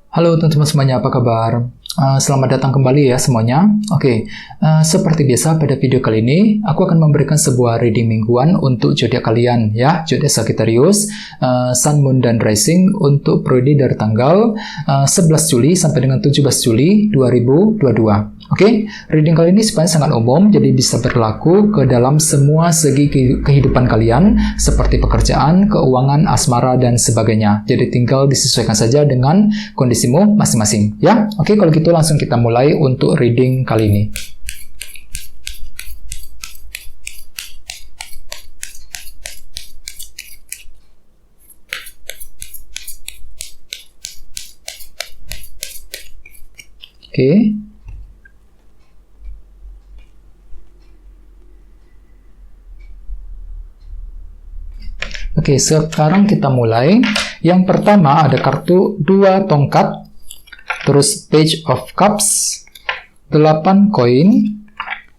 Halo teman-teman semuanya, apa kabar? Selamat datang kembali ya semuanya. Seperti biasa pada video kali ini, aku akan memberikan sebuah reading mingguan untuk zodiak kalian ya, zodiak Sagittarius, Sun, Moon, dan Rising untuk periode dari tanggal 11 Juli sampai dengan 17 Juli 2022. Reading kali ini sebenarnya sangat umum, jadi bisa berlaku ke dalam semua segi kehidupan kalian, seperti pekerjaan, keuangan, asmara, dan sebagainya. Jadi tinggal disesuaikan saja dengan kondisimu masing-masing, ya. Kalau gitu langsung kita mulai untuk reading kali ini. Sekarang kita mulai. Yang pertama ada kartu 2 tongkat, terus Page of Cups, 8 koin,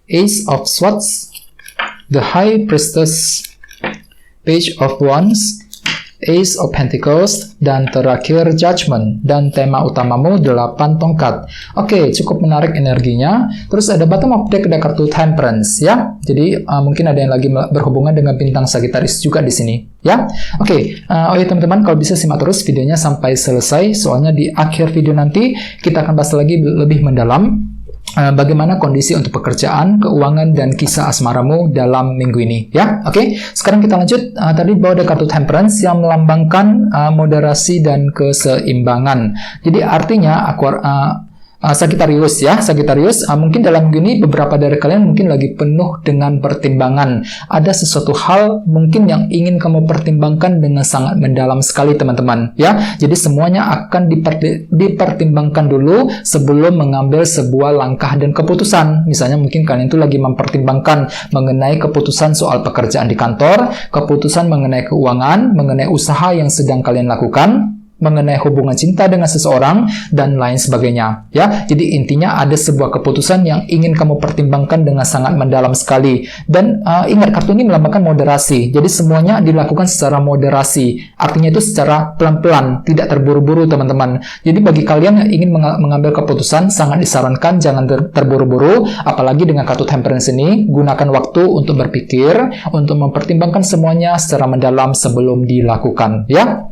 Ace of Swords, The High Priestess, Page of Wands, Ace of Pentacles, dan terakhir Judgment. Dan tema utamamu 8 tongkat. Cukup menarik energinya. Terus ada bottom of deck, ada kartu Temperance ya. Jadi mungkin ada yang lagi berhubungan dengan bintang Sagittarius juga di sini ya. Teman-teman, kalau bisa simak terus videonya sampai selesai, soalnya di akhir video nanti kita akan bahas lagi lebih mendalam bagaimana kondisi untuk pekerjaan, keuangan, dan kisah asmaramu dalam minggu ini ya. Sekarang kita lanjut. Tadi bawa ada kartu Temperance yang melambangkan moderasi dan keseimbangan. Jadi artinya Sagittarius ya, mungkin dalam minggu ini beberapa dari kalian mungkin lagi penuh dengan pertimbangan. Ada sesuatu hal mungkin yang ingin kamu pertimbangkan dengan sangat mendalam sekali teman-teman ya. Jadi semuanya akan dipertimbangkan dulu sebelum mengambil sebuah langkah dan keputusan. Misalnya mungkin kalian itu lagi mempertimbangkan mengenai keputusan soal pekerjaan di kantor, keputusan mengenai keuangan, mengenai usaha yang sedang kalian lakukan, mengenai hubungan cinta dengan seseorang, dan lain sebagainya ya. Jadi intinya ada sebuah keputusan yang ingin kamu pertimbangkan dengan sangat mendalam sekali. Dan ingat, kartu ini melambangkan moderasi. Jadi semuanya dilakukan secara moderasi, artinya itu secara pelan-pelan, tidak terburu-buru teman-teman. Jadi bagi kalian yang ingin mengambil keputusan, sangat disarankan jangan terburu-buru. Apalagi dengan kartu Temperance ini, gunakan waktu untuk berpikir, untuk mempertimbangkan semuanya secara mendalam sebelum dilakukan ya.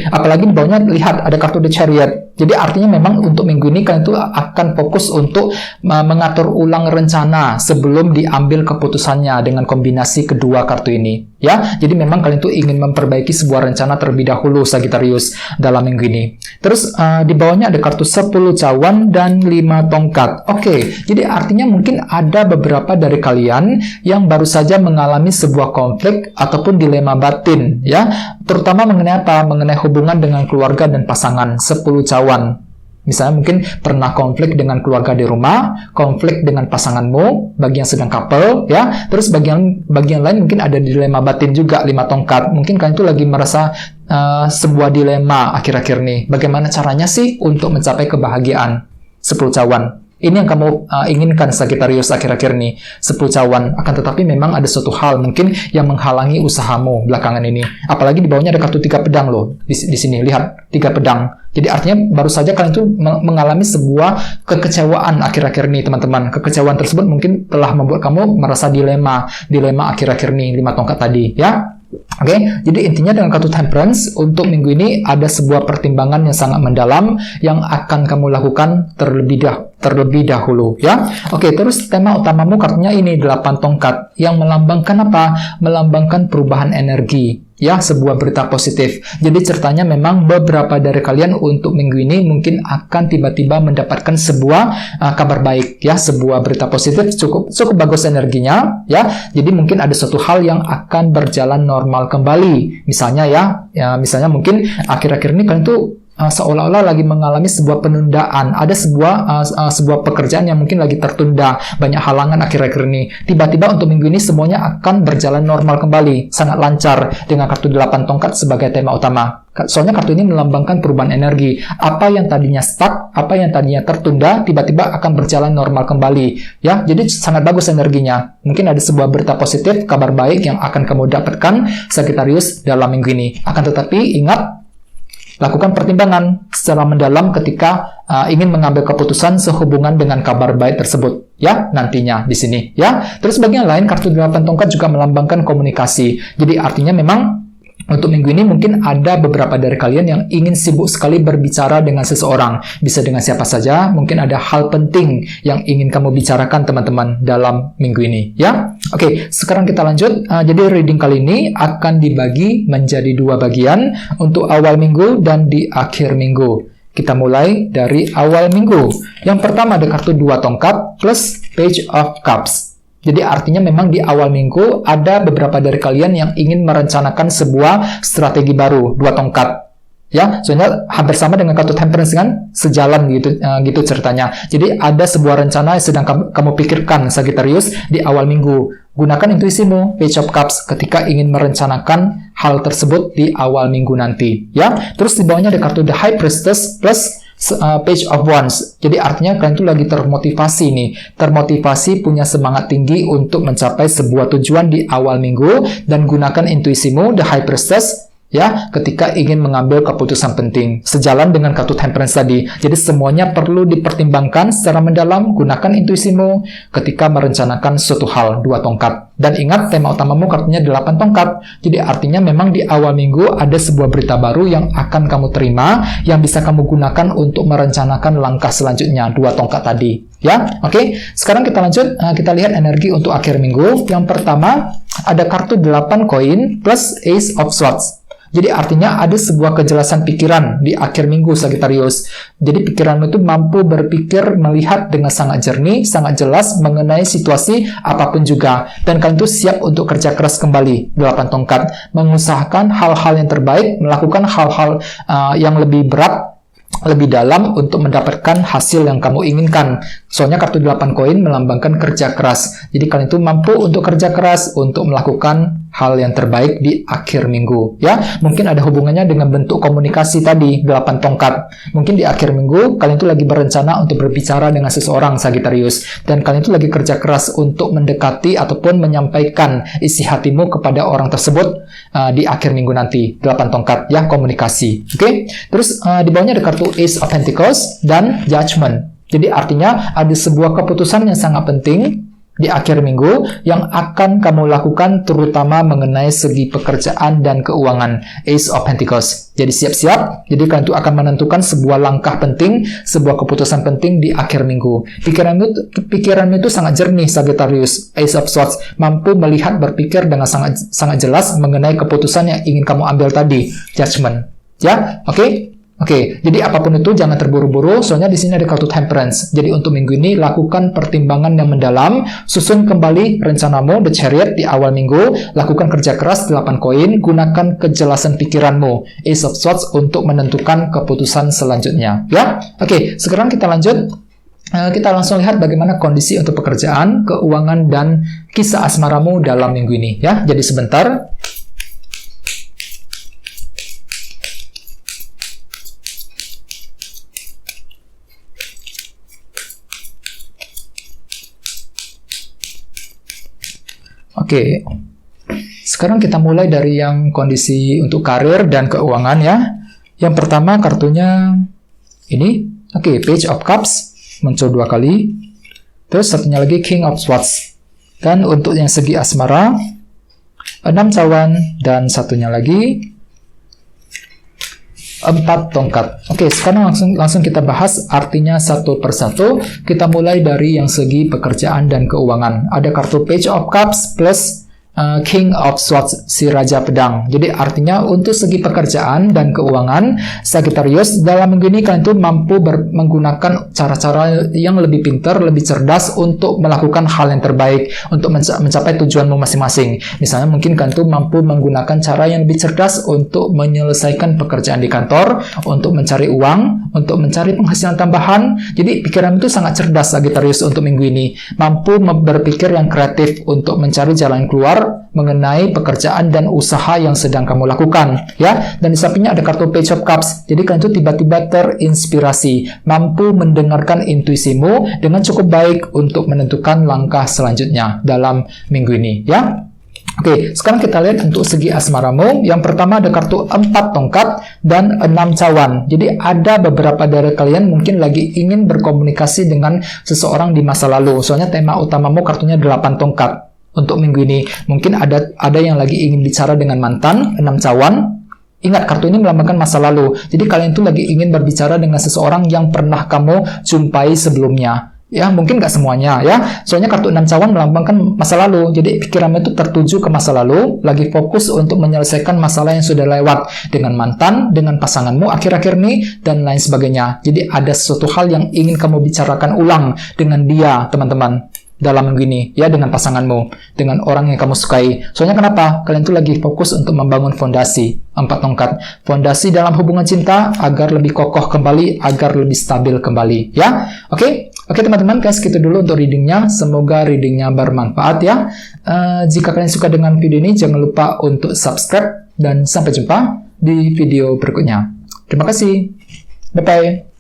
Apalagi di bawahnya lihat ada kartu The Chariot. Jadi artinya memang untuk minggu ini kalian itu akan fokus untuk mengatur ulang rencana sebelum diambil keputusannya dengan kombinasi kedua kartu ini ya. Jadi memang kalian itu ingin memperbaiki sebuah rencana terlebih dahulu Sagittarius dalam minggu ini. Terus di bawahnya ada kartu 10 cawan dan 5 tongkat. Jadi artinya mungkin ada beberapa dari kalian yang baru saja mengalami sebuah konflik ataupun dilema batin ya. Terutama mengenai apa? Mengenai hubungan dengan keluarga dan pasangan. 10 cawan. Misalnya mungkin pernah konflik dengan keluarga di rumah, konflik dengan pasanganmu, bagi yang sedang couple, ya. Terus bagian lain mungkin ada dilema batin juga, 5 tongkat. Mungkin kalian itu lagi merasa sebuah dilema akhir-akhir ini. Bagaimana caranya sih untuk mencapai kebahagiaan? 10 cawan. Ini yang kamu inginkan Sagittarius akhir-akhir ini, 10 cawan. Akan tetapi memang ada suatu hal mungkin yang menghalangi usahamu belakangan ini. Apalagi di bawahnya ada kartu 3 pedang loh. Di sini lihat 3 pedang. Jadi artinya baru saja kalian itu mengalami sebuah kekecewaan akhir-akhir ini teman-teman. Kekecewaan tersebut mungkin telah membuat kamu merasa dilema akhir-akhir ini, 5 tongkat tadi ya. Jadi intinya dengan kartu Temperance untuk minggu ini ada sebuah pertimbangan yang sangat mendalam yang akan kamu lakukan terlebih dahulu ya. Terus tema utamamu kartunya ini 8 tongkat yang melambangkan apa? Melambangkan perubahan energi ya, sebuah berita positif. Jadi ceritanya memang beberapa dari kalian untuk minggu ini mungkin akan tiba-tiba mendapatkan sebuah kabar baik ya, sebuah berita positif cukup bagus energinya ya. Jadi mungkin ada suatu hal yang akan berjalan normal kembali. Misalnya misalnya mungkin akhir-akhir ini kalian tuh seolah-olah lagi mengalami sebuah penundaan. Ada sebuah pekerjaan yang mungkin lagi tertunda, banyak halangan akhir-akhir ini. Tiba-tiba untuk minggu ini semuanya akan berjalan normal kembali, sangat lancar dengan kartu 8 tongkat sebagai tema utama. Soalnya kartu ini melambangkan perubahan energi. Apa yang tadinya stuck, apa yang tadinya tertunda, tiba-tiba akan berjalan normal kembali. Ya, jadi sangat bagus energinya. Mungkin ada sebuah berita positif, kabar baik yang akan kamu dapatkan Sagittarius dalam minggu ini. Akan tetapi ingat, Lakukan pertimbangan secara mendalam ketika ingin mengambil keputusan sehubungan dengan kabar baik tersebut, ya, nantinya di sini, ya. Terus bagian lain, kartu 8 tongkat juga melambangkan komunikasi. Jadi artinya memang untuk minggu ini mungkin ada beberapa dari kalian yang ingin sibuk sekali berbicara dengan seseorang. Bisa dengan siapa saja, mungkin ada hal penting yang ingin kamu bicarakan teman-teman dalam minggu ini, ya. Oke, sekarang kita lanjut. Jadi reading kali ini akan dibagi menjadi 2 bagian untuk awal minggu dan di akhir minggu. Kita mulai dari awal minggu. Yang pertama ada kartu 2 tongkat plus Page of Cups. Jadi artinya memang di awal minggu ada beberapa dari kalian yang ingin merencanakan sebuah strategi baru, 2 tongkat. Ya, soalnya hampir sama dengan kartu Temperance kan, sejalan gitu ceritanya. Jadi ada sebuah rencana yang sedang kamu pikirkan, Sagittarius, di awal minggu. Gunakan intuisimu, Page of Cups, ketika ingin merencanakan hal tersebut di awal minggu nanti. Ya, terus di bawahnya ada kartu The High Priestess plus Page of Wands. Jadi artinya kalian tuh lagi termotivasi nih. Termotivasi, punya semangat tinggi untuk mencapai sebuah tujuan di awal minggu, dan gunakan intuisimu, The High Priestess, ya, ketika ingin mengambil keputusan penting. Sejalan dengan kartu Temperance tadi. Jadi semuanya perlu dipertimbangkan secara mendalam, gunakan intuisimu ketika merencanakan suatu hal, 2 tongkat. Dan ingat, tema utamamu kartunya 8 tongkat. Jadi artinya memang di awal minggu ada sebuah berita baru yang akan kamu terima, yang bisa kamu gunakan untuk merencanakan langkah selanjutnya, 2 tongkat tadi. Ya, oke. Sekarang kita lanjut, kita lihat energi untuk akhir minggu. Yang pertama, ada kartu 8 koin plus Ace of Swords. Jadi artinya ada sebuah kejelasan pikiran di akhir minggu, Sagittarius. Jadi pikiranmu itu mampu berpikir, melihat dengan sangat jernih, sangat jelas mengenai situasi apapun juga. Dan kalian itu siap untuk kerja keras kembali, 8 tongkat. Mengusahakan hal-hal yang terbaik, melakukan hal-hal yang lebih berat, lebih dalam untuk mendapatkan hasil yang kamu inginkan. Soalnya kartu 8 koin melambangkan kerja keras. Jadi kalian itu mampu untuk kerja keras untuk melakukan hal yang terbaik di akhir minggu, ya. Mungkin ada hubungannya dengan bentuk komunikasi tadi, 8 tongkat. Mungkin di akhir minggu kalian itu lagi berencana untuk berbicara dengan seseorang, Sagittarius, dan kalian itu lagi kerja keras untuk mendekati ataupun menyampaikan isi hatimu kepada orang tersebut di akhir minggu nanti, 8 tongkat, ya, komunikasi. Oke. Terus di bawahnya ada kartu Ace of Pentacles dan Judgment. Jadi artinya ada sebuah keputusan yang sangat penting di akhir minggu yang akan kamu lakukan, terutama mengenai segi pekerjaan dan keuangan, Ace of Pentacles. Jadi siap-siap, jadi kalian itu akan menentukan sebuah langkah penting, sebuah keputusan penting di akhir minggu. Pikiranmu itu sangat jernih, Sagittarius, Ace of Swords, mampu melihat, berpikir dengan sangat jelas mengenai keputusan yang ingin kamu ambil tadi, Judgment. Ya, oke? Oke, jadi apapun itu jangan terburu-buru, soalnya di sini ada kartu Temperance. Jadi untuk minggu ini lakukan pertimbangan yang mendalam, susun kembali rencanamu, The Chariot, di awal minggu, lakukan kerja keras, 8 koin, gunakan kejelasan pikiranmu, Ace of Swords, untuk menentukan keputusan selanjutnya. Ya, oke, sekarang kita lanjut. Kita langsung lihat bagaimana kondisi untuk pekerjaan, keuangan, dan kisah asmaramu dalam minggu ini. Ya, jadi sebentar. Oke, sekarang kita mulai dari yang kondisi untuk karir dan keuangan, ya. Yang pertama kartunya ini, oke, Page of Cups, muncul 2 kali. Terus satunya lagi King of Swords. Dan untuk yang segi asmara, 6 cawan, dan satunya lagi 4 tongkat. Oke, sekarang langsung kita bahas artinya satu persatu. Kita mulai dari yang segi pekerjaan dan keuangan. Ada kartu Page of Cups plus King of Swords, si Raja Pedang. Jadi artinya untuk segi pekerjaan dan keuangan, Sagittarius, dalam minggu ini kalian tuh mampu menggunakan cara-cara yang lebih pintar, lebih cerdas untuk melakukan hal yang terbaik, untuk mencapai tujuanmu masing-masing. Misalnya mungkin kalian tuh mampu menggunakan cara yang lebih cerdas untuk menyelesaikan pekerjaan di kantor, untuk mencari uang, untuk mencari penghasilan tambahan. Jadi pikiran itu sangat cerdas, Sagittarius, untuk minggu ini. Mampu berpikir yang kreatif untuk mencari jalan keluar mengenai pekerjaan dan usaha yang sedang kamu lakukan, ya. Dan di sampingnya ada kartu Page of Cups. Jadi kalian itu tiba-tiba terinspirasi, mampu mendengarkan intuisimu dengan cukup baik untuk menentukan langkah selanjutnya dalam minggu ini, ya. Oke, sekarang kita lihat untuk segi asmaramu. Yang pertama ada kartu 4 tongkat dan 6 cawan. Jadi ada beberapa dari kalian mungkin lagi ingin berkomunikasi dengan seseorang di masa lalu. Soalnya tema utamamu kartunya 8 tongkat. Untuk minggu ini mungkin ada yang lagi ingin bicara dengan mantan, 6 cawan. Ingat, kartu ini melambangkan masa lalu. Jadi kalian tuh lagi ingin berbicara dengan seseorang yang pernah kamu jumpai sebelumnya. Ya, mungkin nggak semuanya ya. Soalnya kartu 6 cawan melambangkan masa lalu. Jadi pikiranmu itu tertuju ke masa lalu, lagi fokus untuk menyelesaikan masalah yang sudah lewat dengan mantan, dengan pasanganmu akhir-akhir ini, dan lain sebagainya. Jadi ada sesuatu hal yang ingin kamu bicarakan ulang dengan dia, teman-teman. Dalam minggu ini, ya, dengan pasanganmu, dengan orang yang kamu sukai. Soalnya kenapa? Kalian tuh lagi fokus untuk membangun fondasi, 4 tongkat. Fondasi dalam hubungan cinta agar lebih kokoh kembali, agar lebih stabil kembali, ya. Oke, teman-teman, guys, gitu dulu untuk readingnya. Semoga readingnya bermanfaat, ya. Jika kalian suka dengan video ini, jangan lupa untuk subscribe, dan sampai jumpa di video berikutnya. Terima kasih. Bye-bye.